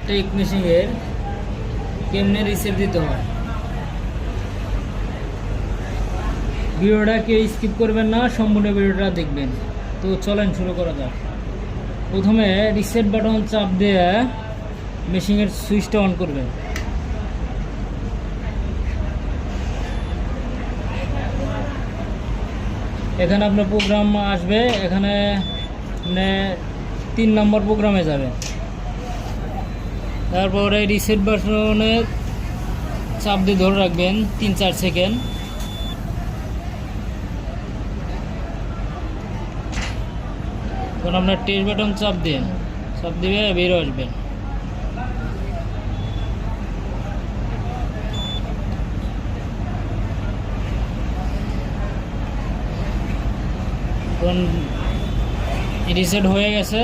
Take মেশিনের কেমনে reset দিতে হয়। ভিডিওটা কেউ স্কিপ করবেন না, সম্পূর্ণ ভিডিওটা দেখবেন। তো চলেন শুরু করা যাক। প্রথমে রিসেট বাটন চাপ দিয়ে মেশিনের সুইচটা অন করবেন। এখানে আপনার প্রোগ্রাম আসবে, এখানে 3 নম্বর প্রোগ্রামে যাবে। তারপরে রিসেট বাটনে চাপ দিয়ে ধরে রাখবেন 3-4 সেকেন্ড। তখন আপনার টেস্ট বাটন চাপ দিবে, বেরো আসবেন। তখন রিসেট হয়ে গেছে।